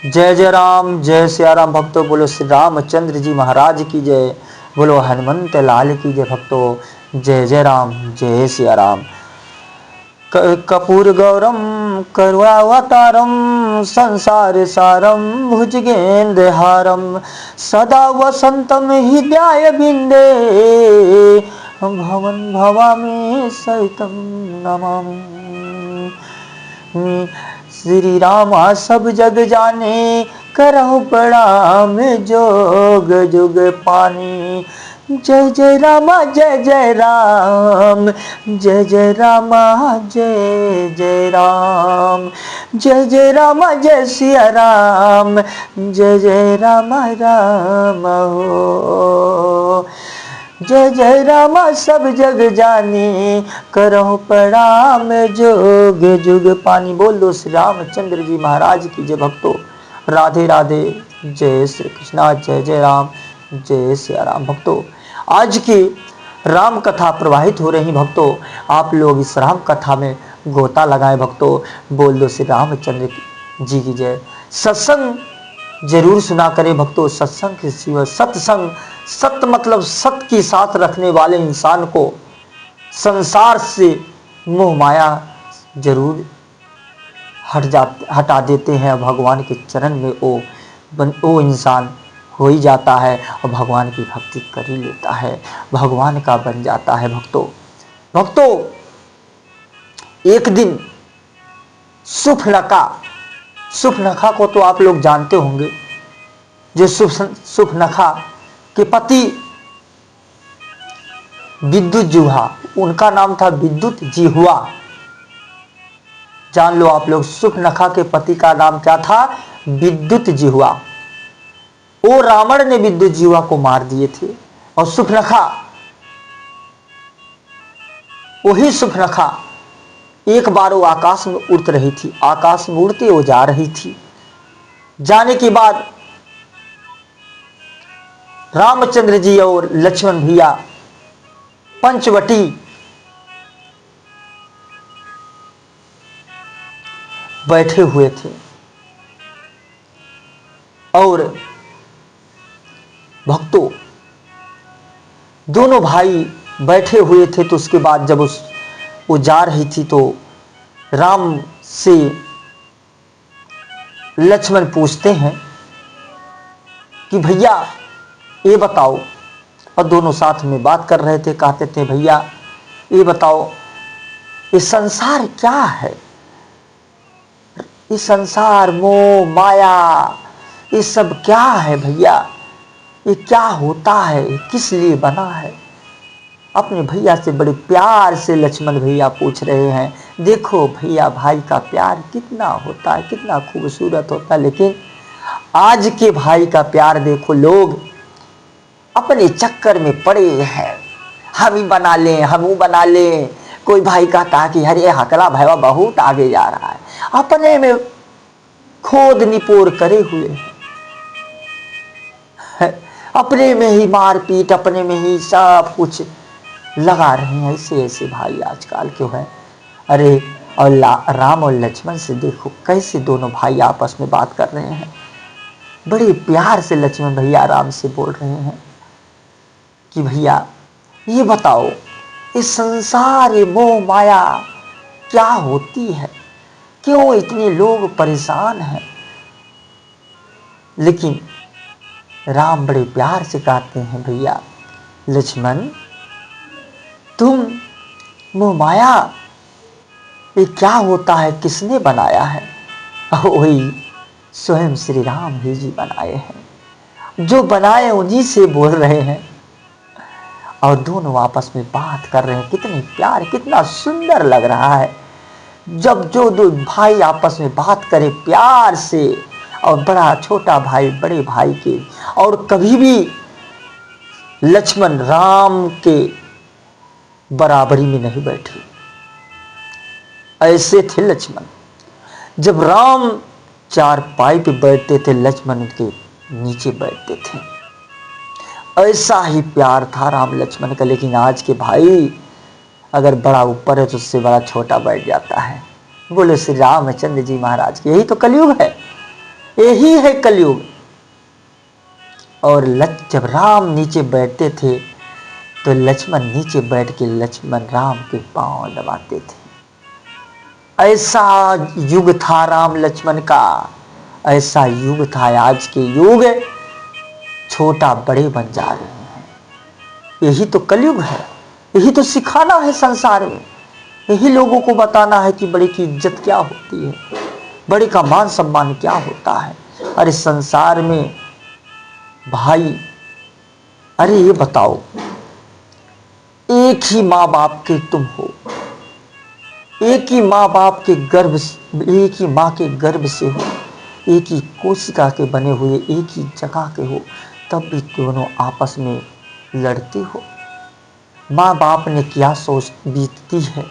जय जय राम, जय सिया राम भक्तों। बोलो श्री रामचंद्र जी महाराज की जय। बोलो हनुमंत लाल की जय भक्तों। जय जय राम, जय सिया राम। कपूर गौरम करुणावतारम संसार सारम भुजगेंद्र हारम सदा वसंतम हृदय बिंदे भवन भवामी सहितम नमामि। श्री रामा सब जग जाने करहु प्रणाम जोग जुग पानी। जय जय रामा जय जय राम, जय जय रामा जय जय राम, जय जय रामा जय सिया राम, जय जय रामा राम हो। जय जय रामा सब जग जानी करहु प्रणाम जोग जुग पानी। बोल दो श्री रामचंद्र जी महाराज की जय भक्तों। राधे राधे, जय श्री कृष्णा, जय जय राम, जय सिया राम भक्तों। आज की राम कथा प्रवाहित हो रही भक्तों। आप लोग इस राम कथा में गोता लगाएं भक्तों। बोल दो श्री रामचंद्र जी की जय। सत्संग जरूर सुना करें भक्तों। सत्संग के सिवा सत्संग, सत्य मतलब सत्य की साथ रखने वाले इंसान को संसार से मोह माया जरूर हटा देते हैं। भगवान के चरण में वो इंसान हो ही जाता है और भगवान की भक्ति कर ही लेता है, भगवान का बन जाता है भक्तों। एक दिन सुफनखा को तो आप लोग जानते होंगे। जो सुफनखा के पति विद्युत जिह्वा, उनका नाम था विद्युत जिह्वा। जान लो आप लोग, सुफनखा के पति का नाम क्या था? विद्युत जिह्वा। वो रावण ने विद्युत जिह्वा को मार दिए थे और वही सुफनखा एक बार वो आकाश में उड़ रही थी। आकाश में उड़ते वो जा रही थी। जाने के बाद रामचंद्र जी और लक्ष्मण भैया पंचवटी बैठे हुए थे और भक्तों दोनों भाई बैठे हुए थे। तो उसके बाद जब वो जा रही थी तो राम से लक्ष्मण पूछते हैं कि भैया ये बताओ, और दोनों साथ में बात कर रहे थे। कहते थे भैया ये बताओ, ये संसार क्या है? ये संसार मोह माया ये सब क्या है भैया? ये क्या होता है? ये किस लिए बना है? अपने भैया से बड़े प्यार से लक्ष्मण भैया पूछ रहे हैं। देखो भैया, भाई का प्यार कितना होता है, कितना खूबसूरत होता है। लेकिन आज के भाई का प्यार देखो, लोग अपने चक्कर में पड़े हैं। हम ही बना लें, हम वो बना लें। कोई भाई कहता कि अरे हकला भैया बहुत आगे जा रहा है, अपने में खोद निपोर करे हुए है, अपने में ही मारपीट, अपने में ही सब कुछ लगा रहे हैं। ऐसे भाई आजकल क्यों है? अरे और राम और लक्ष्मण से देखो कैसे दोनों भाई आपस में बात कर रहे हैं। बड़े प्यार से लक्ष्मण भैया राम से बोल रहे हैं कि भैया ये बताओ, इस संसार मोह माया क्या होती है? क्यों इतने लोग परेशान हैं? लेकिन राम बड़े प्यार से कहते हैं भैया लक्ष्मण, तुम मोह माया ये क्या होता है, किसने बनाया है? वही स्वयं श्री राम ही जी बनाए हैं। जो बनाए उन्हीं से बोल रहे हैं और दोनों आपस में बात कर रहे हैं। कितनी प्यार, कितना सुंदर लग रहा है जब जो दो भाई आपस में बात करें प्यार से। और बड़ा छोटा भाई बड़े भाई के, और कभी भी लक्ष्मण राम के बराबरी में नहीं बैठे। ऐसे थे लक्ष्मण। जब राम चारपाई पे बैठते थे, लक्ष्मण उनके नीचे बैठते थे। ऐसा ही प्यार था राम लक्ष्मण का। लेकिन आज के भाई अगर बड़ा ऊपर है तो उससे बड़ा छोटा बैठ जाता है। बोले श्री रामचंद्र जी महाराज की। यही तो कलयुग है, यही है कलयुग। और जब राम नीचे बैठते थे तो लक्ष्मण नीचे बैठ के लक्ष्मण राम के पांव दबाते थे। ऐसा युग था राम लक्ष्मण का, ऐसा युग था। आज के युग छोटा बड़े बन जा रहे हैं। यही तो कलयुग है, यही तो सिखाना है संसार में, यही लोगों को बताना है कि बड़े की इज्जत क्या होती है, बड़े का मान सम्मान क्या होता है। अरे संसार में भाई, अरे ये बताओ, एक ही माँ बाप के तुम हो, एक ही माँ बाप के गर्भ, एक ही माँ के गर्भ से हो, एक ही कोशिका के बने हुए, एक ही जगह के हो, तब भी दोनों आपस में लड़ते हो। माँ बाप ने क्या सोच बीतती है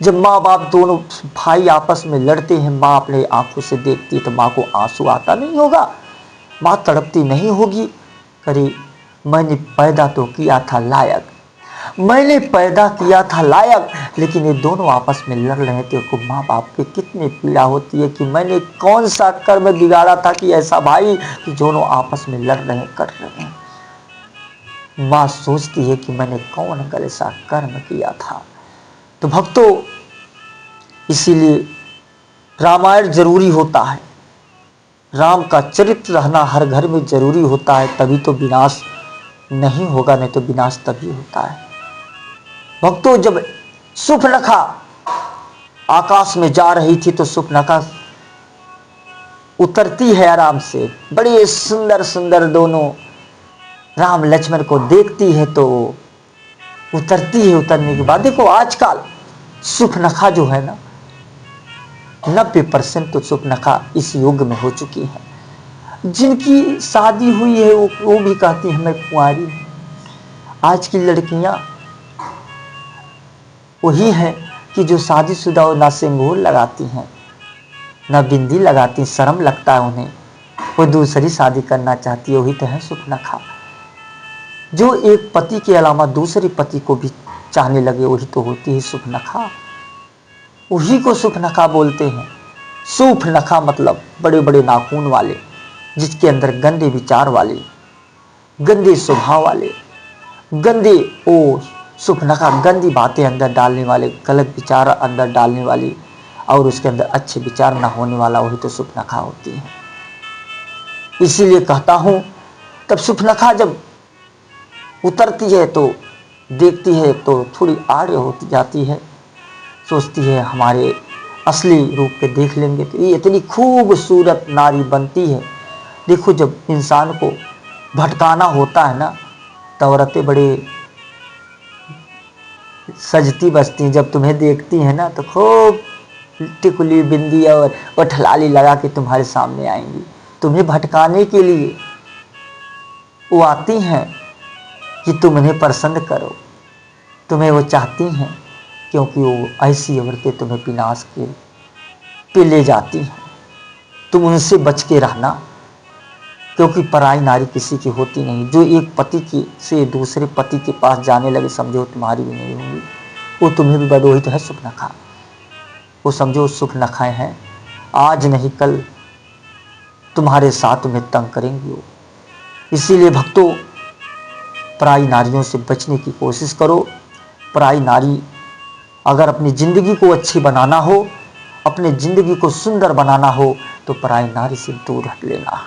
जब माँ बाप दोनों भाई आपस में लड़ते हैं। माँ अपने आंखों से देखती है तो माँ को आंसू आता नहीं होगा, माँ तड़पती नहीं होगी। अरे मैंने पैदा तो किया था लायक, मैंने पैदा किया था लायक, लेकिन ये दोनों आपस में लड़ रहे थे। को माँ बाप की कितनी पीड़ा होती है कि मैंने कौन सा कर्म बिगाड़ा था कि ऐसा भाई कि दोनों आपस में लड़ रहे कर रहे हैं। माँ सोचती है कि मैंने कौन ऐसा कर्म किया था। तो भक्तों, इसीलिए रामायण जरूरी होता है, राम का चरित्र रहना हर घर में जरूरी होता है, तभी तो विनाश नहीं होगा, नहीं तो विनाश तभी होता है। भक्तों, जब सुपनखा आकाश में जा रही थी तो सुपनखा उतरती है आराम से, बड़े सुंदर सुंदर दोनों राम लक्ष्मण को देखती है तो उतरती है। उतरने के बाद देखो आजकल सुपनखा जो है ना, 90% तो सुपनखा इस युग में हो चुकी है। जिनकी शादी हुई है वो भी कहती है मैं कुंवारी हूं। आज की लड़कियां वही है कि जो शादीशुदा हो, ना सिंदूर लगाती हैं, ना बिंदी लगाती, शर्म लगता है उन्हें, वो दूसरी शादी करना चाहती है। वही तो है सुपनखा, जो एक पति के अलावा दूसरे पति को भी चाहने लगे, वही तो होती है सुपनखा। वही को सुपनखा बोलते हैं। सुपनखा मतलब बड़े बड़े नाखून वाले, जिसके अंदर गंदे विचार वाले, गंदे स्वभाव वाले, गंदे ओ सुपनखा गंदी बातें अंदर डालने वाले, गलत विचार अंदर डालने वाली, और उसके अंदर अच्छे विचार ना होने वाला, वही तो सुपनखा होती है। इसीलिए कहता हूं, तब सुपनखा जब उतरती है तो देखती है तो थोड़ी आड़ होती जाती है, सोचती है हमारे असली रूप पे देख लेंगे तो ये इतनी खूबसूरत नारी बनती है। देखो, जब इंसान को भटकाना होता है ना, तो औरतें बड़े सजती बसती, जब तुम्हें देखती हैं ना तो खूब टिकुली बिंदी और ठलाली लगा के तुम्हारे सामने आएंगी, तुम्हें भटकाने के लिए वो आती हैं कि तुम उन्हें पसंद करो। तुम्हें वो चाहती हैं क्योंकि वो ऐसी औरतें तुम्हें विनाश के पे ले जाती हैं। तुम उनसे बच के रहना, क्योंकि पराई नारी किसी की होती नहीं। जो एक पति की से दूसरे पति के पास जाने लगे, समझो तुम्हारी भी नहीं होंगी, वो तुम्हें भी बदोही तो है सुपनखा। वो समझो सुपनखाएं हैं, आज नहीं कल तुम्हारे साथ में तंग करेंगी वो। इसीलिए भक्तों, पराई नारियों से बचने की कोशिश करो। पराई नारी, अगर अपनी जिंदगी को अच्छी बनाना हो, अपनी जिंदगी को सुंदर बनाना हो, तो पराई नारी से दूर हट लेना।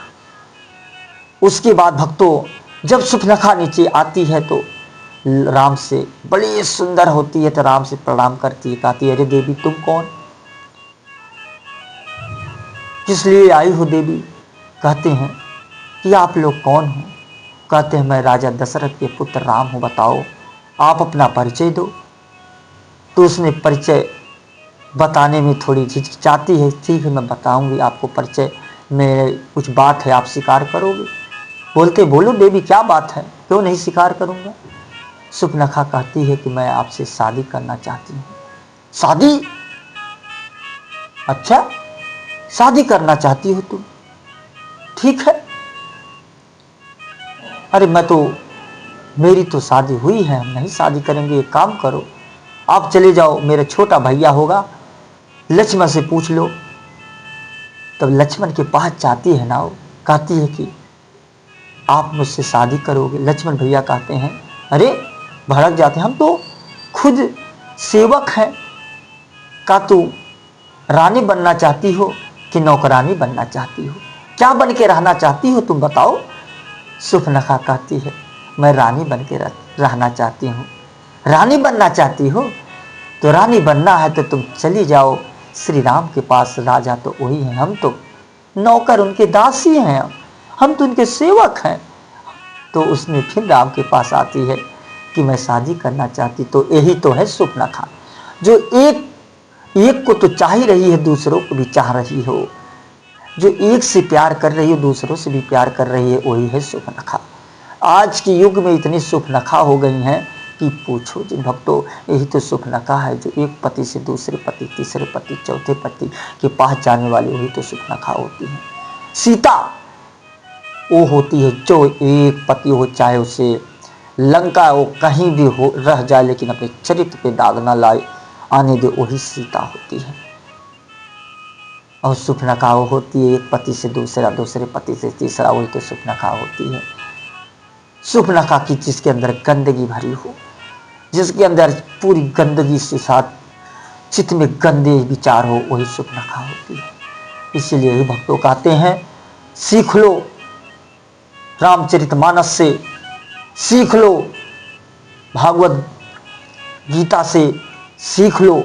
उसके बाद भक्तों, जब सुपनखा नीचे आती है तो राम से बड़ी सुंदर होती है, तो राम से प्रणाम करती है, कहती है अरे देवी तुम कौन, किस लिए आई हो देवी। कहते हैं कि आप लोग कौन हो। कहते हैं मैं राजा दशरथ के पुत्र राम हूँ, बताओ आप अपना परिचय दो। तो उसने परिचय बताने में थोड़ी झिझकिचाती है। ठीक है, मैं बताऊंगी आपको परिचय, मेरे कुछ बात है, आप स्वीकार करोगे। बोलते बोलो देवी क्या बात है, क्यों नहीं स्वीकार करूंगा। सुपनखा कहती है कि मैं आपसे शादी करना चाहती हूँ। शादी? अच्छा, शादी करना चाहती हो तुम, ठीक है। अरे मेरी तो शादी हुई है, हम नहीं शादी करेंगे। एक काम करो, आप चले जाओ, मेरा छोटा भैया होगा, लक्ष्मण से पूछ लो, तब लक्ष्मण के पास जाती है नाव, कहती है कि आप मुझसे शादी करोगे। लक्ष्मण भैया कहते हैं, अरे भड़क जाते हैं, हम तो खुद सेवक हैं। का तू रानी बनना चाहती हो कि नौकरानी बनना चाहती हो, क्या बन के रहना चाहती हो तुम बताओ। सुपनखा कहती है, मैं रानी बन के रहना चाहती हूँ। रानी बनना चाहती हो तो रानी बनना है तो तुम चली जाओ श्री राम के पास, राजा तो वही हैं, हम तो नौकर उनके दासी हैं, हम तो उनके सेवक हैं। तो उसने फिर राम के पास आती है कि मैं शादी करना चाहती। तो यही तो है सुपनखा, जो एक को तो चाह ही रही है, दूसरों को भी चाह रही हो, जो एक से प्यार कर रही हो दूसरों से भी प्यार कर रही है, वही है सुपनखा। आज के युग में इतनी सुपनखा हो गई हैं कि पूछो जिन भक्तों, यही तो सुपनखा है जो एक पति से दूसरे पति, तीसरे पति, चौथे पति के पास जाने वाली, वही तो सुपनखा होती है। सीता वो होती है जो एक पति हो, चाहे उसे लंका वो कहीं भी हो रह जाए, लेकिन अपने चरित्र पे दाग ना लाए आने दे, वही सीता होती है। और सुपनखा वो होती है एक पति से दूसरा, दूसरे पति से तीसरा, वही तो सुपनखा होती है। सुपनखा की जिसके अंदर गंदगी भरी हो, जिसके अंदर पूरी गंदगी से साथ चित्त में गंदे विचार हो, वही सुपनखा होती है। इसीलिए ही भक्तों कहते हैं, सीख लो रामचरितमानस से, सीख लो भागवत गीता से, सीख लो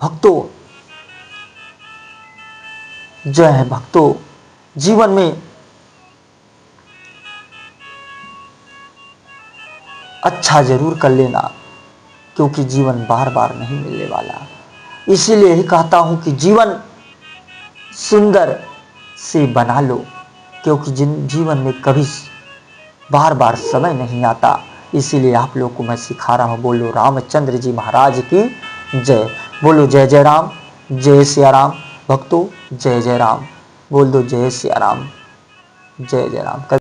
भक्तों। जय है भक्तों, जीवन में अच्छा जरूर कर लेना, क्योंकि जीवन बार बार नहीं मिलने वाला। इसीलिए ही कहता हूं कि जीवन सुंदर से बना लो, क्योंकि जीवन में कभी बार बार समय नहीं आता। इसीलिए आप लोग को मैं सिखा रहा हूं। बोलो रामचंद्र जी महाराज की जय, बोलो जय जय राम, जय सिया राम। भक्तों जय जय राम, बोल दो जय सिया राम, जय जय राम।